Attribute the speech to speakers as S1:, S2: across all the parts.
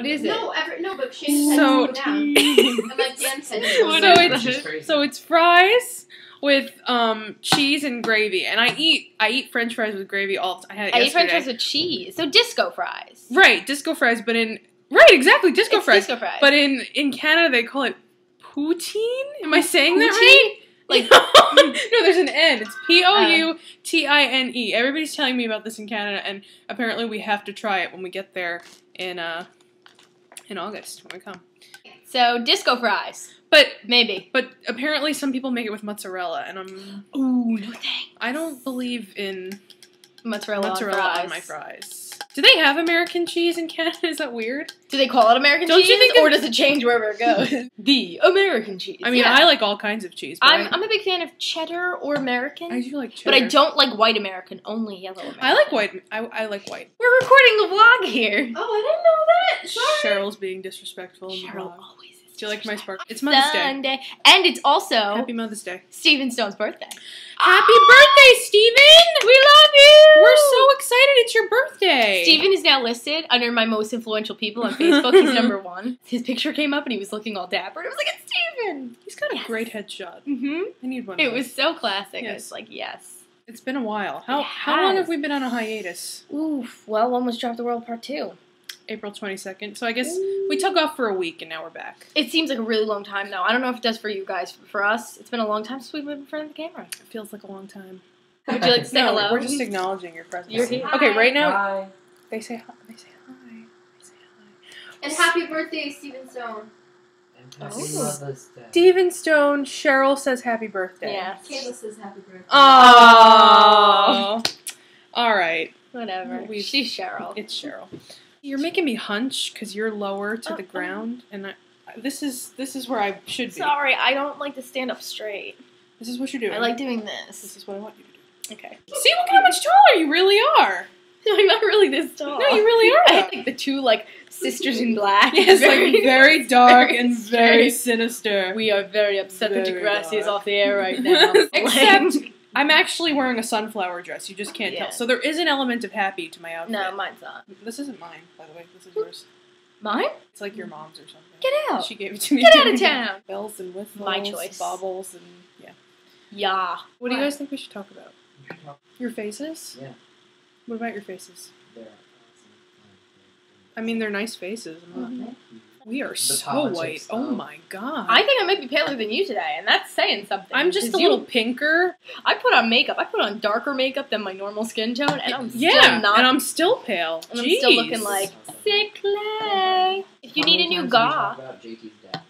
S1: What is it?
S2: No, but Shane
S3: So,
S2: said down. And like Dan said,
S3: it's fries with cheese and gravy, and I eat French fries with gravy all the time. I
S1: eat French fries with cheese. So disco fries.
S3: Right, disco fries, but exactly, disco fries.
S1: Disco fries.
S3: But in Canada they call it poutine. Am I saying that right?
S1: Like
S3: no, there's an N. It's Poutine. Everybody's telling me about this in Canada, and apparently we have to try it when we get there in August when we come.
S1: So disco fries.
S3: But
S1: maybe.
S3: But apparently some people make it with mozzarella, and I'm.
S1: Ooh, no thanks.
S3: I don't believe in
S1: mozzarella
S3: on my fries. Do they have American cheese in Canada? Is that weird?
S1: Do they call it American
S3: Don't
S1: cheese,
S3: you think
S1: or does it change wherever it goes? The American cheese.
S3: I mean, I like all kinds of cheese. But
S1: I'm a big fan of cheddar or American.
S3: I do like cheddar.
S1: But I don't like white American, only yellow American.
S3: I like white. I like white.
S1: We're recording a vlog here.
S2: Oh, I didn't know that. Sorry.
S3: Cheryl's being disrespectful.
S1: Cheryl always is.
S3: Do you like my spark? It's Mother's Day.
S1: And it's also
S3: Happy Mother's Day.
S1: Stephen Stone's birthday.
S3: Happy birthday, Stephen!
S1: We love you!
S3: We're so excited it's your birthday!
S1: Stephen is now listed under my most influential people on Facebook. He's #1. His picture came up and he was looking all dapper. And I was like, it's Stephen!
S3: He's got a great headshot.
S1: Mm-hmm.
S3: I need one of
S1: It
S3: those.
S1: was so classic.
S3: Yes.
S1: I was like, yes.
S3: It's been a while. How long have we been on a hiatus?
S1: Oof. Well, one was Drop the World Part 2.
S3: April 22nd. So I guess we took off for a week and now we're back.
S1: It seems like a really long time, though. I don't know if it does for you guys. For us, it's been a long time since we've been in front of the camera.
S3: It feels like a long time.
S1: Would you like to say hello?
S3: We're just acknowledging your presence.
S1: You're here.
S3: Okay, right now,
S4: Hi.
S3: they say hi. They say hi. They say hi.
S2: And happy birthday, Stephen Stone.
S4: And happy Mother's Day.
S3: Stephen Stone, Cheryl says happy birthday.
S1: Yeah.
S2: Kayla says happy birthday.
S3: Oh. All right.
S1: Whatever. She's Cheryl.
S3: It's Cheryl. You're making me hunch because you're lower to the ground, and this is where I should be.
S1: Sorry, I don't like to stand up straight.
S3: This is what you're doing.
S1: I like doing this.
S3: This is what I want you to do.
S1: Okay.
S3: See, look how much taller you really are.
S1: I'm not really this tall.
S3: No, you really are.
S1: I have like the two sisters in black.
S3: Yes, like very dark
S1: very
S3: and very sinister.
S1: We are very upset that
S3: Very
S1: Degrassi is
S3: dark.
S1: off the air right now.
S3: Except I'm actually wearing a sunflower dress. You just can't
S1: Yeah.
S3: tell. So there is an element of happy to my outfit.
S1: No, mine's not.
S3: This isn't mine, by the way. This is yours.
S1: Mine?
S3: It's like your mom's or something.
S1: Get out.
S3: She gave it to me.
S1: Get out of town.
S3: Bells and whistles.
S1: My choice.
S3: Baubles and yeah.
S1: Yeah.
S3: What do you guys think we should talk about?
S4: You can talk-
S3: Your faces?
S4: Yeah.
S3: What about your faces?
S4: They're
S3: I mean, they're nice faces. We are so
S4: politics,
S3: white.
S4: though.
S3: Oh my god.
S1: I think I might be paler than you today, and that's saying something.
S3: I'm just a
S1: 'cause
S3: little pinker.
S1: I put on makeup. I put on darker makeup than my normal skin tone, and I'm
S3: Yeah,
S1: still not.
S3: and I'm still pale.
S1: and I'm
S3: Jeez.
S1: still looking like Eclare. If you need a new
S4: goth.
S1: goth,
S4: About JT's death.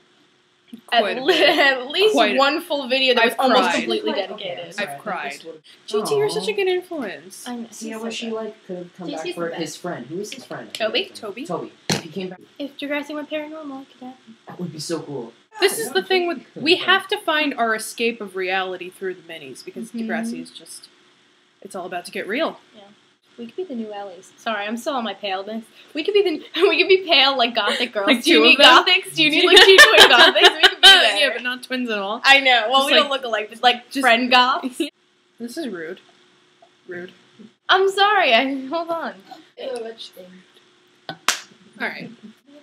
S3: Quite a bit.
S1: at least
S3: Quite a-
S1: one full video that was
S3: I've
S1: almost
S3: cried.
S1: completely
S2: Okay,
S1: dedicated.
S4: sorry,
S3: I've
S4: I think
S3: cried.
S4: this would've-
S3: JT, you're such a
S4: Aw.
S3: good influence.
S1: I know.
S4: See, I wish he could have come
S2: JT's
S4: back for
S2: the
S4: his
S2: best.
S4: friend. Who is his friend?
S1: Toby?
S3: Toby?
S4: Toby. If he came back,
S1: If Degrassi went paranormal, it could happen.
S4: that would be so cool.
S3: This is the thing with we have to find our escape of reality through the minis because
S1: Mhm.
S3: Degrassi is just it's all about to get real.
S1: We could be the new Ellies. Sorry, I'm still on my paleness. We could be pale like gothic girls.
S3: Like
S1: Do you
S3: two
S1: need
S3: of them?
S1: gothics? Do you need like two twin gothics? We could be there.
S3: Yeah, but not twins at all.
S1: I know. Well,
S3: Just
S1: we
S3: like-
S1: don't look alike. Just like
S3: just-
S1: friend goths.
S3: This is rude. Rude.
S1: I'm sorry. Hold on.
S3: Alright.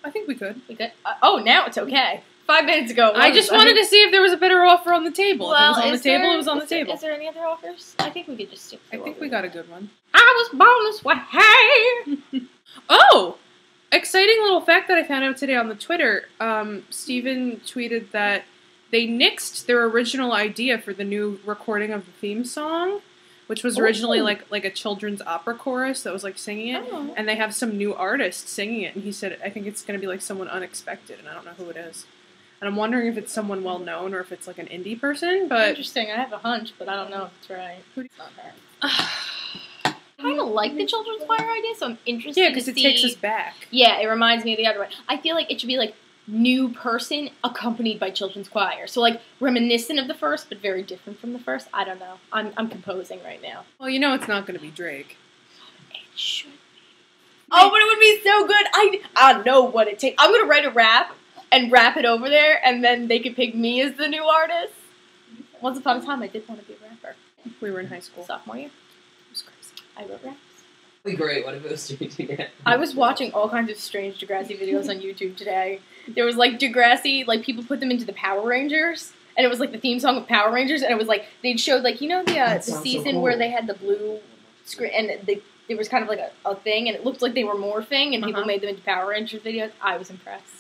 S3: I think we could.
S1: We good? Oh, now it's okay. 5 minutes ago.
S3: I just wanted to see if there was a better offer on the table.
S1: Well,
S3: if it was on the
S1: is there-
S3: table, it was on the
S1: is there-
S3: table.
S1: Is there any other offers? I think we could just stick to
S3: I
S1: what
S3: think we got a good one.
S1: I was born this way.
S3: Oh! Exciting little fact that I found out today on the Twitter. Steven tweeted that they nixed their original idea for the new recording of the theme song, which was originally like a children's opera chorus that was like singing it,
S1: Oh.
S3: and they have some new artist singing it, and he said, I think it's going to be like someone unexpected, and I don't know who it is. And I'm wondering if it's someone well known or if it's like an indie person, but
S1: Interesting. I have a hunch, but I don't know if it's right.
S3: Who-
S1: It's not her. I kind of like the children's choir idea, so I'm interested.
S3: yeah,
S1: to
S3: because it
S1: see.
S3: takes us back.
S1: Yeah, it reminds me of the other one. I feel like it should be like new person accompanied by children's choir. So like reminiscent of the first, but very different from the first. I don't know. I'm composing right now.
S3: Well, you know it's not going to be Drake.
S1: It should be. Oh, but it would be so good. I know what it takes. I'm gonna write a rap and rap it over there, and then they could pick me as the new artist. Once upon a time, I did want to be a rapper.
S3: We were in high school.
S1: Sophomore year,
S3: It was crazy.
S1: I wrote raps.
S4: Be great. What if it was JT?
S1: I was watching all kinds of strange Degrassi videos on YouTube today. There was like Degrassi, like people put them into the Power Rangers, and it was like the theme song of Power Rangers, and it was like they'd showed like the season
S4: cool.
S1: where they had the blue screen, and it was kind of like a thing, and it looked like they were morphing, and people made them into Power Rangers videos. I was impressed.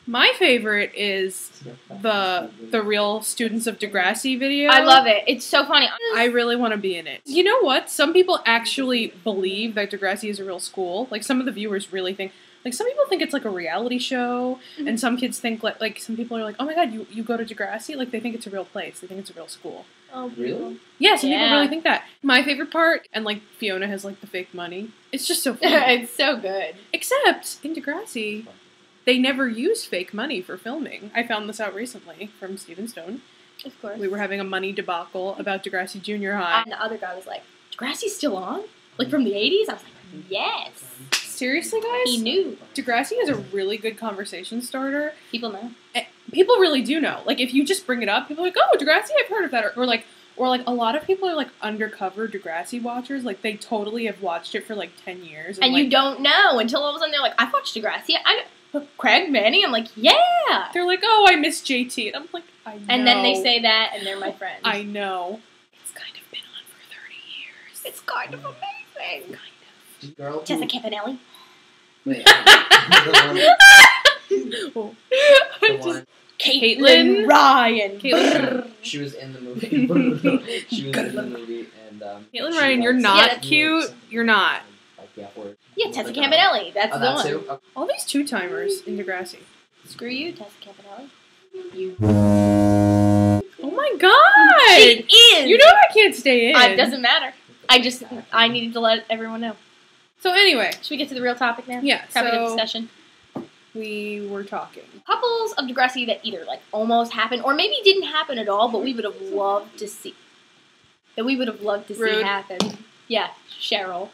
S3: My favorite is the real Students of Degrassi video.
S1: I love it. It's so funny.
S3: I really want to be in it. You know what? Some people actually believe that Degrassi is a real school. Like, some of the viewers really think... Like, some people think it's like a reality show, and some kids think, like some people are like, oh my god, you go to Degrassi? Like, they think it's a real place. They think it's a real school.
S1: Oh,
S4: Really?
S3: Yeah, some people really think that. My favorite part, and like, Fiona has like the fake money. It's just so funny.
S1: It's so good.
S3: Except, in Degrassi... They never use fake money for filming. I found this out recently from Steven Stone.
S1: Of course.
S3: We were having a money debacle about Degrassi Junior High.
S1: And the other guy was like, Degrassi's still on? Like from the 80s? I was like, yes.
S3: Seriously, guys?
S1: He knew.
S3: Degrassi is a really good conversation starter.
S1: People know.
S3: People really do know. Like, if you just bring it up, people are like, oh, Degrassi, I've heard of that. Or like a lot of people are like undercover Degrassi watchers. Like, they totally have watched it for like 10 years.
S1: And
S3: like,
S1: you don't know until all of a sudden they're like, I've watched Degrassi. I know. Craig, Manny? I'm like, yeah!
S3: They're like, oh, I miss JT. And I'm like, I know.
S1: And then they say that, and they're my friends.
S3: I know. It's kind of been on for 30 years.
S1: It's kind of amazing.
S4: Kind of. Girl,
S1: Jessica Campanelli.
S4: Wait, the one.
S3: Caitlin
S1: Ryan.
S3: Caitlin.
S4: She was in the movie. She was in the movie, and
S3: Caitlin
S4: she
S3: Ryan, you're
S4: was-
S3: not
S1: Yeah,
S3: cute. You're not.
S4: Like the F word.
S1: Yeah, Tessa Campanelli. That's
S4: Oh,
S1: the
S4: that
S1: one.
S4: too? Okay.
S3: All these two-timers in Degrassi.
S1: Screw you, Tessa Campanelli. You.
S3: Oh my god!
S1: She is!
S3: You know I can't stay in.
S1: It doesn't matter. I needed to let everyone know.
S3: So anyway,
S1: Should we get to the real topic now?
S3: Yeah,
S1: Have a good
S3: so-
S1: discussion.
S3: we were talking.
S1: Couples of Degrassi that either like almost happened or maybe didn't happen at all, but we would have loved to see. That we would have loved to see
S3: Rude.
S1: happen. Yeah, Cheryl.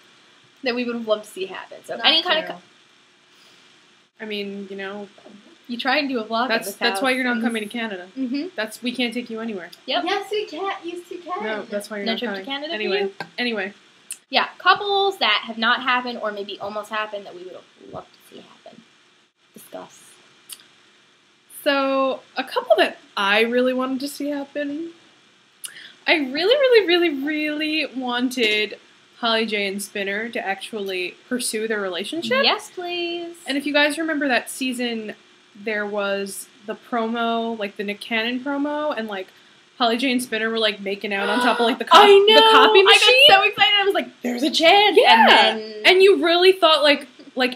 S1: That we would have loved to see happen. So
S2: Not
S1: any kind
S2: Cheryl.
S1: of
S3: I mean, you know,
S1: you try and do a vlog.
S3: that's why you're not coming to Canada.
S1: Mm-hmm.
S3: We can't take you anywhere.
S1: Yep.
S2: Yes, we can. Yes, we can.
S3: No, that's why you're
S1: No
S3: not
S1: trip to
S3: coming.
S1: Canada for
S3: Anyway,
S1: you?
S3: anyway.
S1: Yeah, couples that have not happened or maybe almost happened that we would have loved to see happen. Discuss.
S3: So a couple that I really wanted to see happen. I really wanted Holly J and Spinner to actually pursue their relationship.
S1: Yes, please.
S3: And if you guys remember that season, there was the promo, like the Nick Cannon promo, and like Holly J and Spinner were like making out on top of like the,
S1: I know.
S3: the copy machine.
S1: I got so excited. I was like, "There's a chance!"
S3: Yeah.
S1: And then
S3: And you really thought like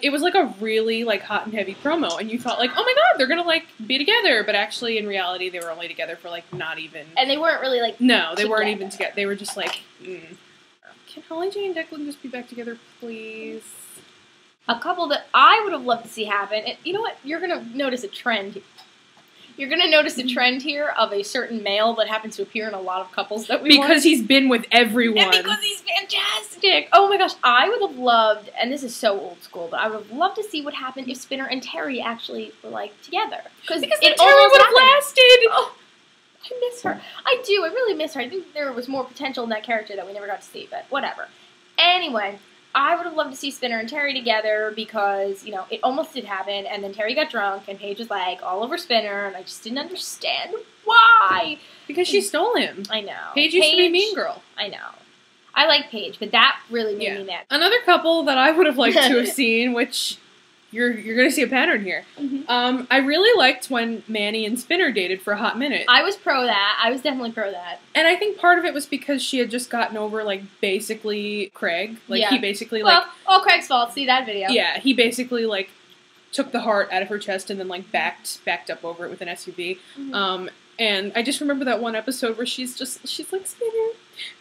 S3: it was like a really like hot and heavy promo, and you thought like, oh my god, they're gonna like be together, but actually in reality they were only together for like not even.
S1: and they weren't really like.
S3: No, they weren't
S1: together.
S3: even together. They were just like, can Holly J and Declan just be back together, please?
S1: A couple that I would have loved to see happen. And you know what? You're gonna notice a trend. You're gonna notice a trend here of a certain male that happens to appear in a lot of couples that we
S3: Because
S1: want.
S3: he's been with everyone.
S1: And because he's fantastic. Oh my gosh, I would have loved, and this is so old school, but I would have loved to see what happened if Spinner and Terry actually were like together.
S3: Because
S1: it
S3: then Terry
S1: almost
S3: would have
S1: happened.
S3: lasted.
S1: Oh, I miss her. I do. I really miss her. I think there was more potential in that character that we never got to see, but whatever. Anyway, I would have loved to see Spinner and Terry together because, you know, it almost did happen, and then Terry got drunk, and Paige was like all over Spinner, and I just didn't understand why.
S3: Because she stole him.
S1: I know.
S3: Paige used to be Mean Girl.
S1: I know. I like Paige, but that really made me mad.
S3: Another couple that I would have liked to have seen, which you're going to see a pattern here.
S1: Mm-hmm.
S3: I really liked when Manny and Spinner dated for a hot minute.
S1: I was pro that. I was definitely pro that.
S3: And I think part of it was because she had just gotten over, like, basically Craig. Like,
S1: Yeah.
S3: he basically,
S1: Well,
S3: like...
S1: all Craig's fault. See that video.
S3: Yeah, he basically, like, took the heart out of her chest and then, like, backed up over it with an SUV.
S1: Mhm.
S3: And I just remember that one episode where she's like, Spinner,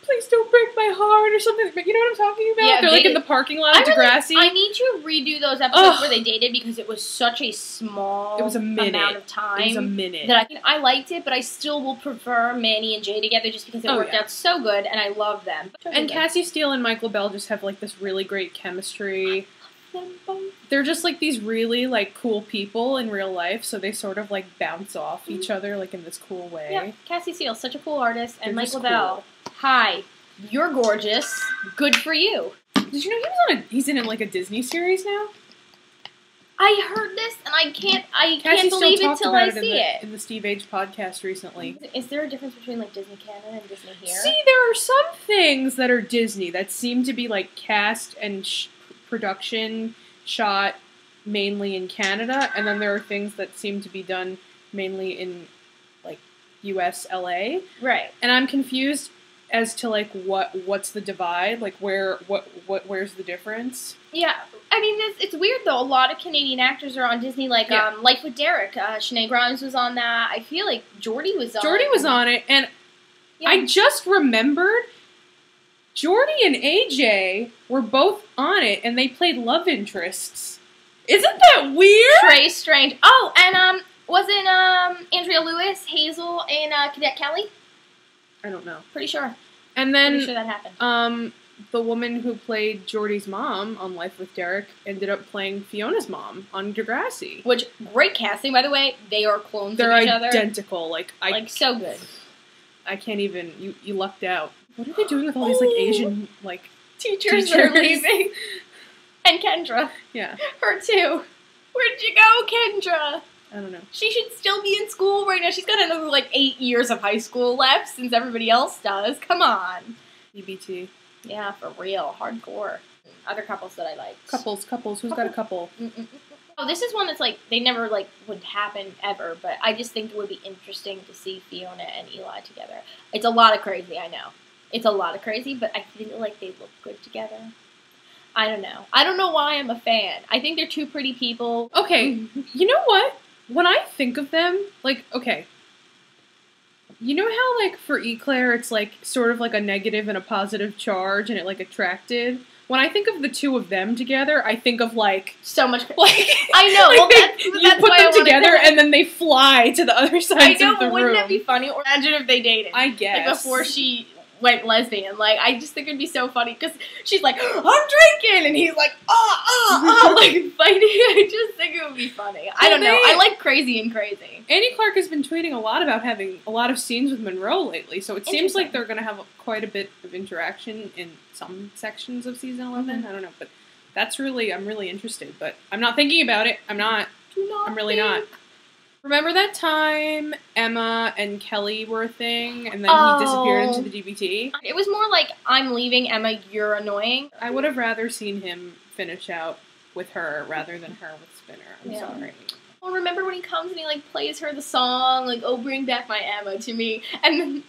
S3: please don't break my heart or something. But you know what I'm talking about?
S1: Yeah,
S3: They're, like,
S1: they-
S3: in the parking lot of Degrassi.
S1: I need to redo those episodes
S3: Ugh.
S1: where they dated because it was such a small
S3: It was a minute.
S1: amount of time.
S3: It was a minute.
S1: That I liked it, but I still will prefer Manny and Jay together just because it
S3: Oh,
S1: worked
S3: yeah.
S1: out so good, and I love them.
S3: And Cassie Steele and Michael Bell just have, like, this really great chemistry.
S1: Them both.
S3: They're just, like, these really, like, cool people in real life, so they sort of, like, bounce off each other, like, in this cool way.
S1: Yeah, Cassie Steele's such a cool artist, and
S3: They're just
S1: Michael Bell. Hi, you're gorgeous. Good for you.
S3: Did you know he's in like a Disney series now?
S1: I heard this, and I can't
S3: Cassie
S1: believe
S3: still
S1: it
S3: talked
S1: till
S3: about
S1: I
S3: it
S1: see it.
S3: in the Steve Age podcast recently.
S1: Is there a difference between like Disney Canada and Disney here?
S3: See, there are some things that are Disney that seem to be like cast and production shot mainly in Canada, and then there are things that seem to be done mainly in like US LA.
S1: Right.
S3: And I'm confused as to like what's the divide, like where's the difference?
S1: Yeah, I mean it's weird though. A lot of Canadian actors are on Disney, like Life with Derek. Sinead Grimes was on that. I feel like Jordy was on it,
S3: and I just remembered Jordy and AJ were both on it, and they played love interests. Isn't that weird?
S1: Trey Strange. Oh, and wasn't Andrea Lewis, Hazel, and Cadet Kelly?
S3: I don't know.
S1: Pretty sure.
S3: And then
S1: Pretty sure that happened.
S3: The woman who played Jordy's mom on Life with Derek ended up playing Fiona's mom on Degrassi.
S1: Which, great casting, by the way. They are clones of each other.
S3: They're identical. Like,
S1: so good.
S3: I can't even... You lucked out. What are they doing with all these, like, Asian, like...
S1: Teachers that are leaving. And Kendra.
S3: Yeah.
S1: Her, too. Where'd you go, Kendra?
S3: I don't know.
S1: She should still be in school right now. She's got another, 8 years of high school left since everybody else does. Come on.
S3: EBT.
S1: Yeah, for real. Hardcore. Other couples that I like.
S3: Couples. Who's got a couple?
S1: Oh, this is one that's, they never, would happen ever, but I just think it would be interesting to see Fiona and Eli together. It's a lot of crazy, I know. It's a lot of crazy, but I feel like they look good together. I don't know. I don't know why I'm a fan. I think they're two pretty people.
S3: Okay, you know what? When I think of them, okay. You know how, for Eclare, it's, sort of a negative and a positive charge, and it, attracted? When I think of the two of them together, I think of,
S1: so much... I know, well, that's
S3: you put
S1: why
S3: them together, and then they fly to the other side of the room.
S1: I know, but wouldn't that be funny? Or imagine if they dated.
S3: I guess.
S1: Before she went lesbian. I just think it'd be so funny, because she's like, I'm drinking! And he's like, fighting. I just think it would be funny. I don't know. I like crazy and crazy.
S3: Annie Clark has been tweeting a lot about having a lot of scenes with Monroe lately, so it seems like they're going to have quite a bit of interaction in some sections of season 11. I don't know, but I'm really interested, but I'm not thinking about it. I'm really not. Remember that time Emma and Kelly were a thing, and then he disappeared into the DBT?
S1: It was more like, I'm leaving, Emma, you're annoying.
S3: I would have rather seen him finish out with her rather than her with Spinner. I'm sorry.
S1: Well, remember when he comes and he, plays her the song, oh, bring back my Emma to me, and then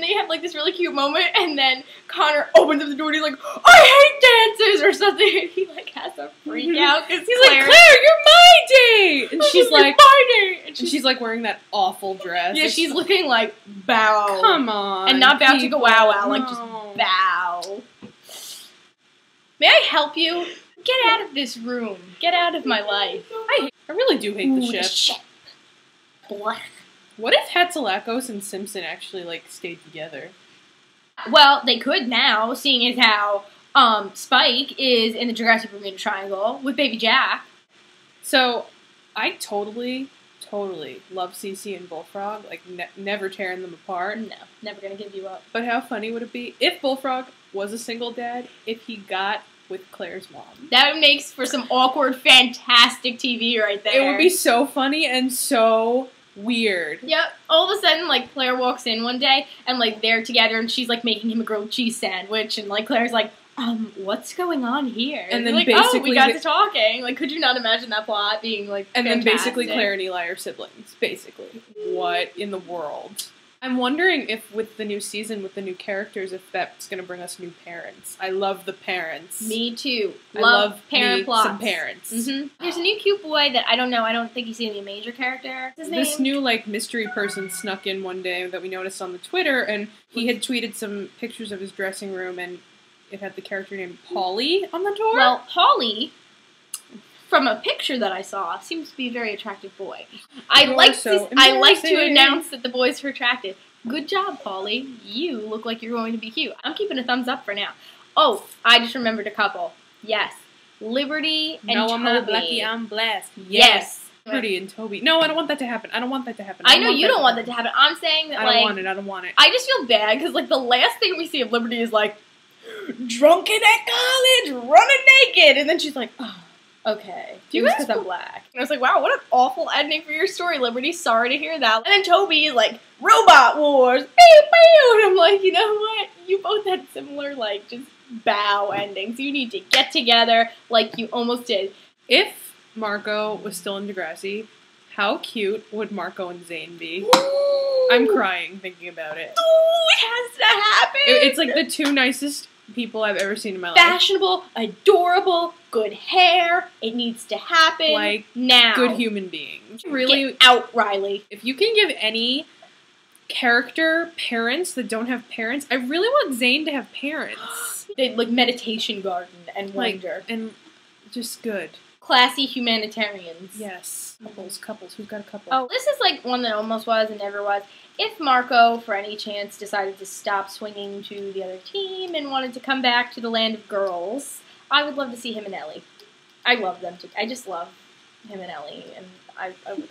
S1: they have, this really cute moment, and then Connor opens up the door and he's like, I hate dances, or something, and he, has a freak out, because
S3: he's like, Claire, you're my date! And she's like,
S1: my date!
S3: And she's, wearing that awful dress.
S1: Yeah, she's looking like, bow.
S3: Come on.
S1: And not bow to go wow wow,
S3: no.
S1: just bow. May I help you? Get out of this room. Get out of my life.
S3: I really do hate the ship.
S1: Blah.
S3: What if Hatzilakos and Simpson actually, stayed together?
S1: Well, they could now, seeing as how Spike is in the Degrassi Bermuda Triangle with Baby Jack.
S3: So, I totally love Cece and Bullfrog. Never tearing them apart.
S1: No, never gonna give you up.
S3: But how funny would it be if Bullfrog was a single dad, if he got with Claire's mom?
S1: That makes for some awkward, fantastic TV right there.
S3: It would be so funny and so weird.
S1: Yep. All of a sudden, Claire walks in one day, and, they're together, and she's, making him a grilled cheese sandwich, and, Claire's like, what's going on here?
S3: And then
S1: basically, we got to talking. Could you not imagine that plot being,
S3: And
S1: fantastic?
S3: then basically Claire and Eli are siblings. Basically. What in the world? I'm wondering if with the new season, with the new characters, if that's going to bring us new parents. I love the parents.
S1: Me too.
S3: I love
S1: parent plots.
S3: Some parents.
S1: Mm-hmm. There's a new cute boy that I don't know. I don't think he's any major character. What's his name?
S3: This new mystery person snuck in one day that we noticed on the Twitter, and he had tweeted some pictures of his dressing room, and it had the character named Paulie on the door.
S1: Well, Paulie, from a picture that I saw, seems to be a very attractive boy. I like to announce that the boys are attractive. Good job, Paulie. You look like you're going to be cute. I'm keeping a thumbs up for now. Oh, I just remembered a couple. Yes. Liberty and Toby.
S3: No, I'm not lucky, I'm blessed.
S1: Yes.
S3: Liberty and Toby. No, I don't want that to happen. I
S1: know you don't want that to happen. I'm saying that,
S3: I don't want it.
S1: I just feel bad, because, the last thing we see of Liberty is, drunken at college, running naked, and then she's like, oh, okay.
S3: Do you
S1: It was
S3: guys
S1: because I'm black. And I was like, wow, what an awful ending for your story, Liberty. Sorry to hear that. And then Toby is like, robot wars, pew pew, and I'm like, you know what? You both had similar, like, just bow endings. You need to get together like you almost did.
S3: If Marco was still in Degrassi, how cute would Marco and Zane be?
S1: Ooh.
S3: I'm crying thinking about it.
S1: Ooh, it has to happen.
S3: It's like the two nicest people I've ever seen in my life.
S1: Fashionable, adorable, good hair. It needs to happen.
S3: Like,
S1: now.
S3: good human beings. Really,
S1: Get out, Riley.
S3: if you can give any character parents that don't have parents, I really want Zane to have parents.
S1: They, like, meditation garden and
S3: Like,
S1: wonder.
S3: and just good.
S1: Classy humanitarians.
S3: Yes. Couples. Who's got a couple?
S1: Oh, this is like one that almost was and never was. If Marco, for any chance, decided to stop swinging to the other team and wanted to come back to the land of girls, I would love to see him and Ellie. I love them too. I just love him and Ellie, and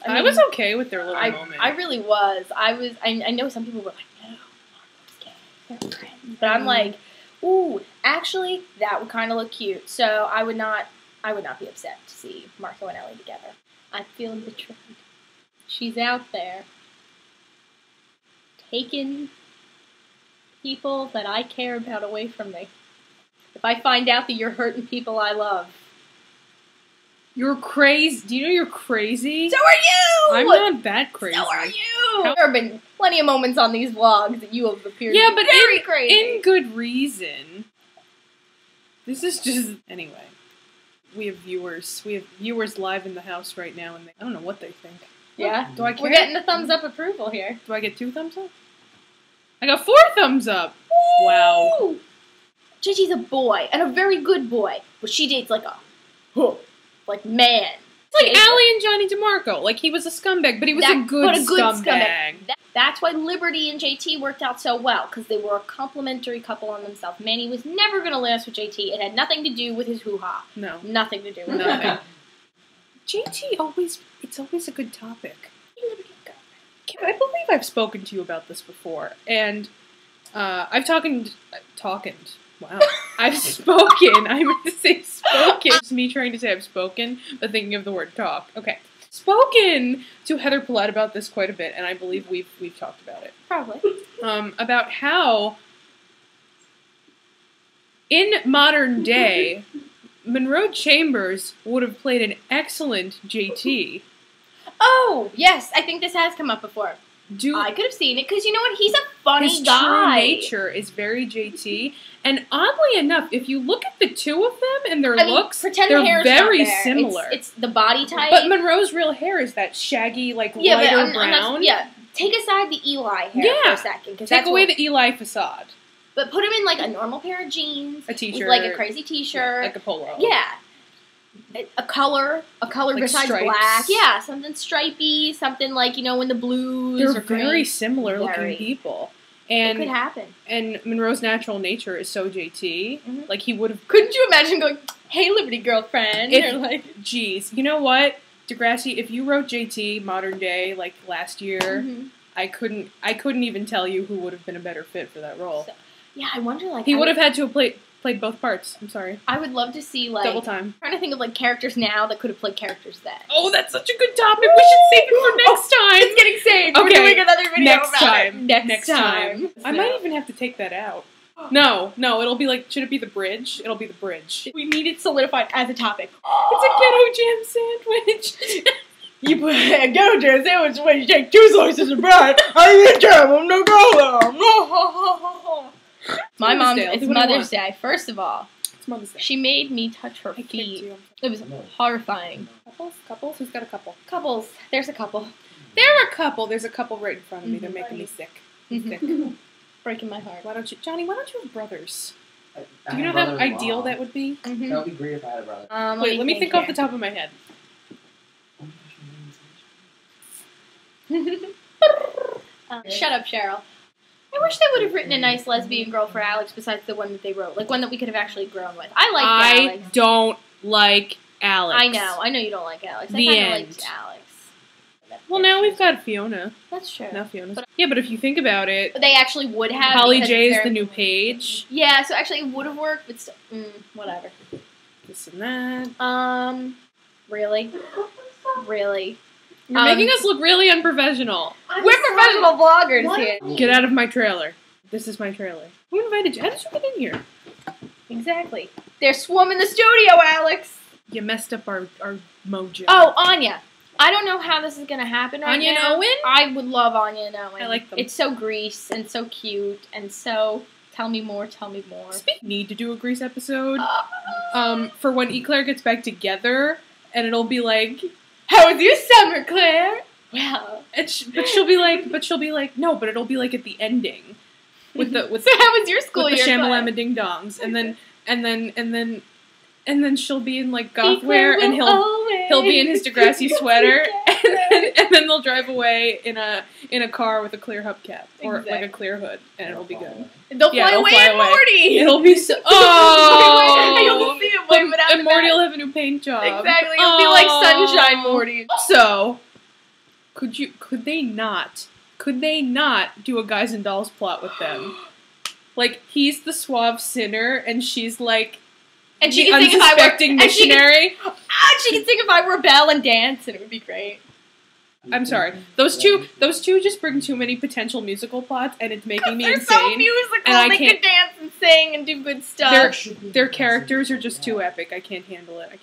S1: I
S3: was okay with their little moment.
S1: I really was. I know some people were like, no, Marco's gay. They're friends. But I'm like, ooh, actually, that would kind of look cute. So I would not be upset to see Marco and Ellie together. I'm feeling betrayed. She's out there taking people that I care about away from me. If I find out that you're hurting people I love.
S3: You're crazy. Do you know you're crazy?
S1: So are you!
S3: I'm not that crazy.
S1: So are you! There have been plenty of moments on these vlogs that you have appeared
S3: Yeah,
S1: to
S3: but
S1: be very crazy.
S3: in good reason. This is just... Anyway. We have viewers. We have viewers live in the house right now, and I don't know what they think.
S1: Yeah?
S3: Do I care?
S1: We're getting the thumbs up approval here.
S3: Do I get 2 thumbs up? I got 4 thumbs up! Wow.
S1: JT's a boy, and a very good boy, but she dates like like man.
S3: It's like Allie and Johnny DeMarco. Like, he was a scumbag, but he was a good scumbag.
S1: That's why Liberty and JT worked out so well, because they were a complementary couple on themselves. Manny was never going to last with JT. It had nothing to do with his hoo-ha.
S3: No.
S1: Nothing to do with
S3: Nothing. JT always, it's always a good topic. I believe I've spoken to you about this before, and I've Wow. I've spoken. I meant to say spoken. It's me trying to say I've spoken, but thinking of the word talk. Okay. Spoken to Heather Paulette about this quite a bit, and I believe we've talked about it.
S1: Probably.
S3: About how in modern day, Monroe Chambers would have played an excellent JT.
S1: Oh, yes. I think this has come up before. I could have seen it, because you know what? He's a funny
S3: his
S1: guy.
S3: True nature is very JT, and oddly enough, if you look at the two of them and their looks,
S1: pretend
S3: they're
S1: the hair's
S3: very
S1: not there.
S3: similar.
S1: It's the body type.
S3: But Monroe's real hair is that shaggy, like, lighter brown.
S1: Take aside the Eli hair for a second.
S3: Take away the Eli facade.
S1: But put him in, like, a normal pair of jeans.
S3: A t-shirt.
S1: With, like, a crazy t-shirt.
S3: Like a polo.
S1: Yeah. A color like besides
S3: stripes.
S1: Black. Yeah, something stripey, something like, you know, in the blues.
S3: They're
S1: or green.
S3: very similar looking people. And
S1: it could happen.
S3: And Monroe's natural nature is so JT.
S1: Mm-hmm.
S3: Like, he would have...
S1: Couldn't you imagine going, hey, Liberty girlfriend? Or like,
S3: geez. You know what, Degrassi, if you wrote JT modern day, like, last year, I couldn't even tell you who would have been a better fit for that role.
S1: So, yeah, I wonder, like...
S3: He would have had to have played both parts. I'm sorry.
S1: I would love to see, like...
S3: Double time.
S1: I'm trying to think of, like, characters now that could have played characters then.
S3: Oh, that's such a good topic. We should save it for next time.
S1: It's getting saved.
S3: Okay.
S1: We're doing another video about it.
S3: Next time. I might even have to take that out. No, it'll be like, should it be the bridge? It'll be the bridge.
S1: We need it solidified as a topic.
S3: It's a ghetto jam sandwich.
S1: You put a ghetto jam sandwich when you take 2 slices of bread and you jam them together. My mom, it's Mother's Day. First of all,
S3: it's Mother's Day.
S1: She made me touch her feet. It was horrifying.
S3: Couples? Who's got a couple?
S1: Couples. There's a couple.
S3: There's a couple right in front of me. They're making me sick.
S1: Breaking my heart.
S3: Johnny, why don't you have brothers? Do you know how ideal that would be?
S4: That would be great if I had a brother.
S3: Wait, let me think off the top of my head.
S1: Shut up, Cheryl. I wish they would have written a nice lesbian girl for Alex besides the one that they wrote. Like, one that we could have actually grown with. I Alex.
S3: I don't like Alex.
S1: I know you don't like Alex. I
S3: The
S1: kind of
S3: end.
S1: liked Alex.
S3: Well, now we've got Fiona.
S1: That's true.
S3: Now Fiona's. Yeah, but if you think about it,
S1: But they actually would have.
S3: Holly
S1: because
S3: J is
S1: they're-
S3: the new Paige.
S1: Yeah, so actually it would have worked, but still, whatever.
S3: This and that.
S1: Really? Really?
S3: You're making us look really unprofessional.
S1: We're professional vloggers
S2: What?
S1: here.
S3: Get out of my trailer. This is my trailer. Who invited you? How did you get in here?
S1: Exactly. They're swarming the studio, Alex.
S3: You messed up our mojo.
S1: Oh, Anya. I don't know how this is going to happen right
S3: Anya and
S1: now.
S3: Owen?
S1: I would love Anya and Owen.
S3: I like them.
S1: It's so Grease and so cute and so... Tell me more, tell me more.
S3: Need to do a Grease episode. For when Eclare gets back together, and it'll be like,
S1: How was your summer, Claire? Well...
S3: but she'll be like, no, but it'll be like at the ending. With
S1: So how was your school
S3: with the
S1: year, Claire?
S3: shamalama ding dongs, and then she'll be in like goth wear, and he'll be in his Degrassi sweater, and then they'll drive away in a car with a clear hubcap or like a clear hood, and it'll be good.
S1: They'll fly away in Morty!
S3: It'll be so.
S1: I don't see him waving out
S3: And
S1: the
S3: Morty
S1: back.
S3: will have a new paint job.
S1: Exactly, it'll be like Sunshine Morty.
S3: Also, could they not do a Guys and Dolls plot with them? Like, he's the suave sinner, and she's like
S1: And she
S3: the
S1: can sing if I were
S3: unsuspecting missionary.
S1: she can sing if I rebel and dance, and it would be great.
S3: I'm sorry. Those two just bring too many potential musical plots, and it's making me
S1: They're
S3: insane.
S1: so musical.
S3: and
S1: they
S3: I
S1: can dance and sing and do good stuff.
S3: Their characters are just too epic. I can't handle it. I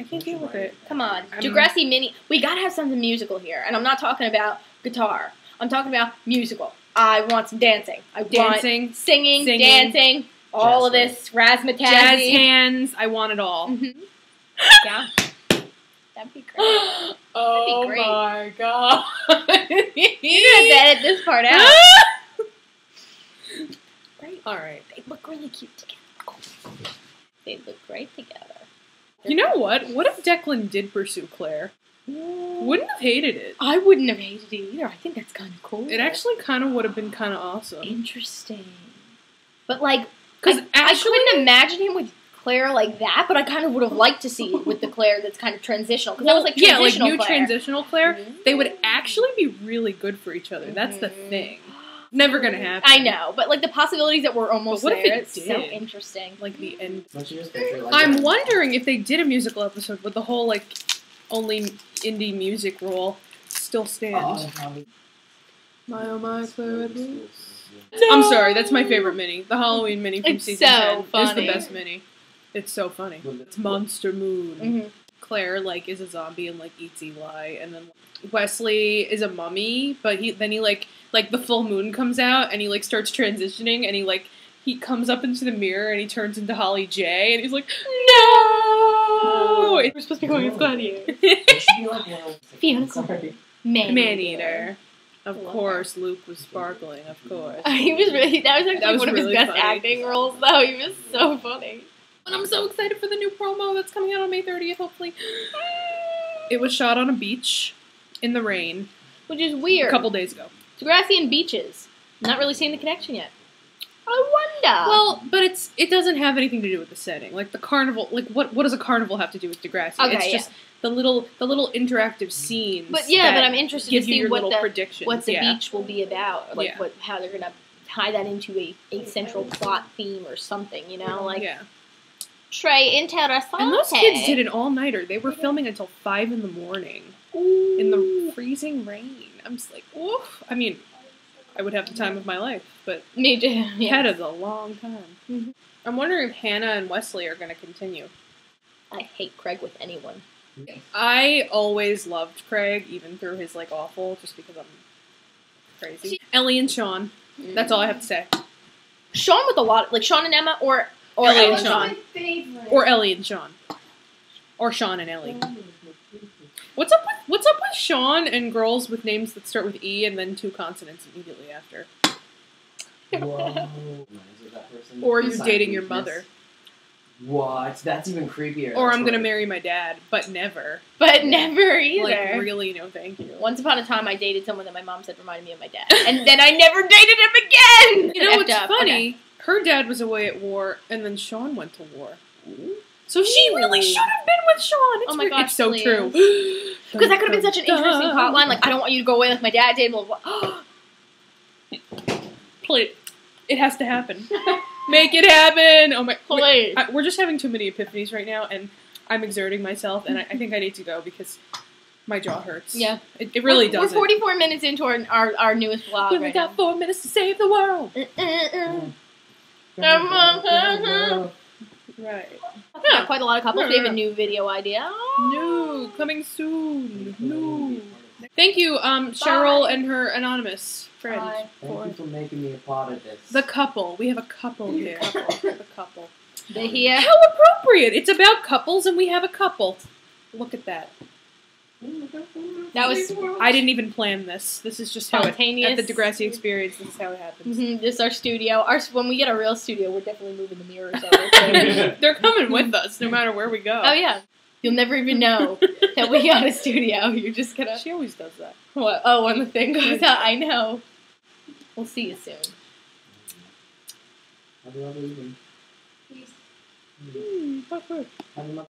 S3: can't deal with it.
S1: Come on, Degrassi Mini. We gotta have something musical here, and I'm not talking about guitar. I'm talking about musical. I want some dancing. I want singing, dancing, all of this razzmatazz.
S3: Jazz hands. I want it all.
S1: Mm-hmm. Yeah, that'd be great.
S3: Oh
S1: great.
S3: my god!
S1: You have to edit this part out. Great.
S3: All right.
S1: They look really cute together. They look great together.
S3: You know what? What if Declan did pursue Claire? Wouldn't have hated it.
S1: I wouldn't have hated it either. I think that's kind of cool.
S3: It actually kind of would have been kind of awesome.
S1: Interesting. But like,
S3: Because
S1: I couldn't imagine him with Claire like that, but I kind of would have liked to see it with the Claire that's kind of transitional. Because that was like transitional
S3: new
S1: Claire.
S3: transitional Claire.
S1: Mhm.
S3: They would actually be really good for each other. That's the thing. Never gonna happen.
S1: I know, but like the possibilities that were almost
S3: But what if
S1: there,
S3: it
S1: it's so
S3: did?
S1: interesting.
S3: Like the end.
S4: Don't you just picture it like
S3: I'm
S4: that?
S3: wondering if they did a musical episode with the whole like only indie music role still stand. My Claire. I'm sorry, that's my favorite mini. The Halloween mini from
S1: It's
S3: season
S1: so
S3: 10 is
S1: funny.
S3: the best mini. It's so funny. It's Monster Moon.
S1: Mm-hmm.
S3: Claire like is a zombie and like eats Eli, and then Wesley is a mummy, but he like the full moon comes out and he like starts transitioning and he comes up into the mirror and he turns into Holly J and he's like, no! We're supposed to be going with Gladiator.
S4: It should be like one of
S1: Fiona's
S4: Sorry.
S3: Man-eater. Of course, Luke was sparkling, of course.
S1: He was really. That was actually
S3: That was
S1: one of
S3: really
S1: his best
S3: funny.
S1: acting roles, though. He was so funny.
S3: And I'm so excited for the new promo that's coming out on May 30th, hopefully. It was shot on a beach in the rain
S1: Which is weird.
S3: a couple days ago.
S1: Degrassi and beaches. Not really seeing the connection yet. I wonder.
S3: Well, but it doesn't have anything to do with the setting. Like the carnival, like what does a carnival have to do with Degrassi?
S1: Okay,
S3: it's just the little interactive scenes.
S1: but yeah,
S3: that
S1: but I'm interested
S3: give
S1: to
S3: you
S1: see
S3: your
S1: what
S3: little
S1: the
S3: predictions.
S1: what the
S3: yeah.
S1: beach will be about, like
S3: Yeah.
S1: how they're gonna tie that into a central plot theme or something. You know, like
S3: Yeah.
S1: Trey Interessante.
S3: And those kids did an all-nighter. They were filming until 5 in the morning in the freezing rain. I'm just like, oof. I mean, I would have the time of my life, but
S1: Me too.
S3: that is a long time.
S1: Mhm.
S3: I'm wondering if Hannah and Wesley are going to continue.
S1: I hate Craig with anyone.
S3: I always loved Craig, even through his like awful, just because I'm crazy. Ellie and Sean. That's all I have to say.
S1: Sean with a lot, like Sean and Emma, or
S3: Ellie and
S1: Ellen.
S3: Sean.
S2: My favorite.
S3: Or Ellie and Sean. Or Sean and Ellie. What's up with Sean and girls with names that start with E and then 2 consonants immediately after?
S4: Whoa. Is it that person?
S3: Or you're
S4: Side
S3: dating your
S4: weakness?
S3: mother.
S4: What? That's even creepier.
S3: Or
S4: That's
S3: I'm gonna
S4: right.
S3: marry my dad, but never.
S1: But never either.
S3: Like, really, no thank you.
S1: Once upon a time, I dated someone that my mom said reminded me of my dad, and then I never dated him again.
S3: You know
S1: Effed
S3: what's
S1: up.
S3: funny?
S1: Okay.
S3: Her dad was away at war, and then Sean went to war. So she really should have been with Sean. It's
S1: Oh my
S3: weird.
S1: gosh,
S3: It's so
S1: please.
S3: true.
S1: Because that could have been such an interesting plotline. Like, I don't want you to go away like my dad did. Blah, blah, blah.
S3: Please. It has to happen. Make it happen! Oh my...
S1: Please.
S3: We're just having too many epiphanies right now, and I'm exerting myself, and I think I need to go because my jaw hurts.
S1: Yeah.
S3: It really does.
S1: We're 44 minutes into our newest vlog
S3: We only
S1: right
S3: got
S1: now.
S3: 4 minutes to save the world. Right.
S1: Yeah, quite a lot of couples. We have a new video idea.
S3: No, coming soon. No. Thank you, Cheryl and her anonymous friend.
S1: Bye.
S4: Thank you for making me a part of this.
S3: The couple. We have a couple here. The couple.
S1: They here.
S3: How appropriate! It's about couples, and we have a couple. Look at that.
S1: That was
S3: I didn't even plan this. This is just how it,
S1: spontaneous.
S3: at the Degrassi experience, this is how it happens.
S1: This is our studio. When we get a real studio, we're definitely moving the mirrors over.
S3: They're coming with us, no matter where we go.
S1: Oh yeah. You'll never even know that we got a studio. You're just gonna...
S3: She always does that.
S1: What? Oh, when the thing goes out, I know. We'll see you soon.
S4: Have a lovely evening.
S2: Peace.
S3: Bye-bye.
S4: Have a